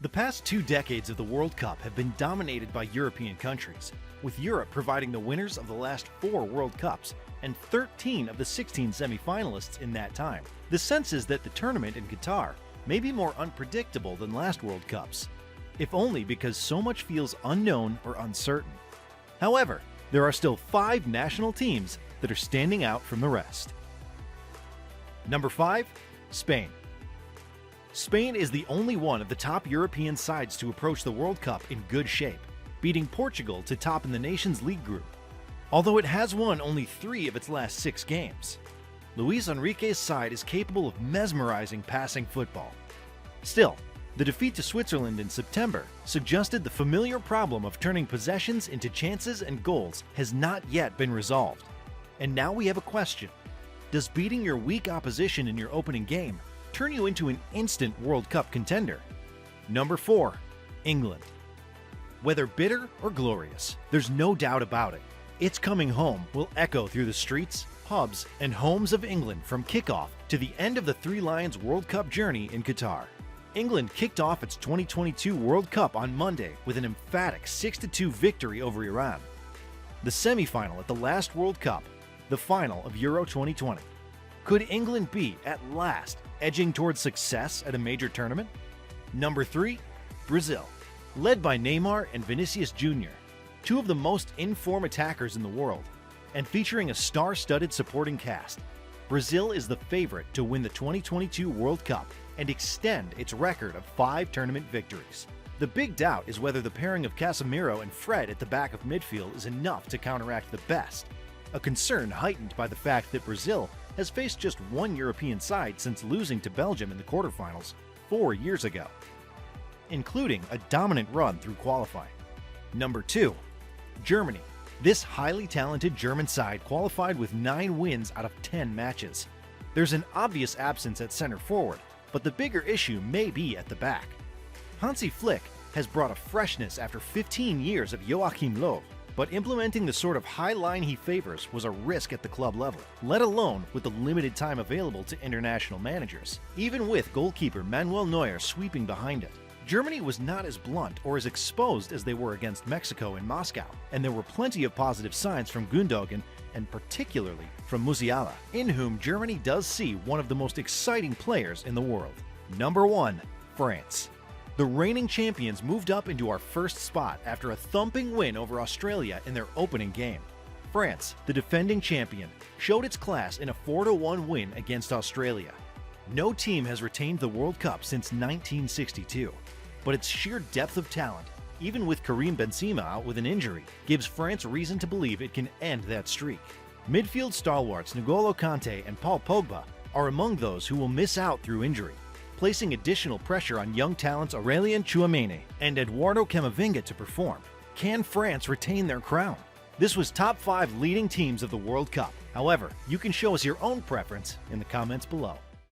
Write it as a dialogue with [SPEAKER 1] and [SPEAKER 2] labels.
[SPEAKER 1] The past 2 decades of the World Cup have been dominated by European countries, with Europe providing the winners of the last 4 World Cups and 13 of the 16 semi-finalists in that time. The sense is that the tournament in Qatar may be more unpredictable than last World Cups, if only because so much feels unknown or uncertain. However, there are still 5 national teams that are standing out from the rest. Number 5. Spain. Spain is the only one of the top European sides to approach the World Cup in good shape, beating Portugal to top in the Nations League group, although it has won only 3 of its last 6 games. Luis Enrique's side is capable of mesmerizing passing football. Still, the defeat to Switzerland in September suggested the familiar problem of turning possessions into chances and goals has not yet been resolved. And now we have a question. Does beating your weak opposition in your opening game turn you into an instant World Cup contender? Number 4. England. Whether bitter or glorious, there's no doubt about it. It's coming home will echo through the streets, pubs, and homes of England from kickoff to the end of the Three Lions World Cup journey in Qatar. England kicked off its 2022 World Cup on Monday with an emphatic 6-2 victory over Iran. The semi-final at the last World Cup, the final of Euro 2020. Could England be, at last, edging towards success at a major tournament? Number 3. Brazil. Led by Neymar and Vinicius Jr., 2 of the most in-form attackers in the world, and featuring a star-studded supporting cast, Brazil is the favorite to win the 2022 World Cup and extend its record of 5 tournament victories. The big doubt is whether the pairing of Casemiro and Fred at the back of midfield is enough to counteract the best, a concern heightened by the fact that Brazil has faced just 1 European side since losing to Belgium in the quarterfinals 4 years ago, including a dominant run through qualifying. Number 2. Germany. This highly talented German side qualified with 9 wins out of 10 matches. There's an obvious absence at center forward, but the bigger issue may be at the back. Hansi Flick has brought a freshness after 15 years of Joachim Löw, but implementing the sort of high line he favors was a risk at the club level, let alone with the limited time available to international managers. Even with goalkeeper Manuel Neuer sweeping behind it, Germany was not as blunt or as exposed as they were against Mexico in Moscow, and there were plenty of positive signs from Gundogan and particularly from Musiala, in whom Germany does see one of the most exciting players in the world. Number 1. France. The reigning champions moved up into our first spot after a thumping win over Australia in their opening game. France, the defending champion, showed its class in a 4-1 win against Australia. No team has retained the World Cup since 1962, but its sheer depth of talent, even with Karim Benzema out with an injury, gives France reason to believe it can end that streak. Midfield stalwarts N'Golo Kanté and Paul Pogba are among those who will miss out through injury, placing additional pressure on young talents Aurélien Tchouaméni and Eduardo Camavinga to perform. Can France retain their crown? This was top 5 leading teams of the World Cup. However, you can show us your own preference in the comments below.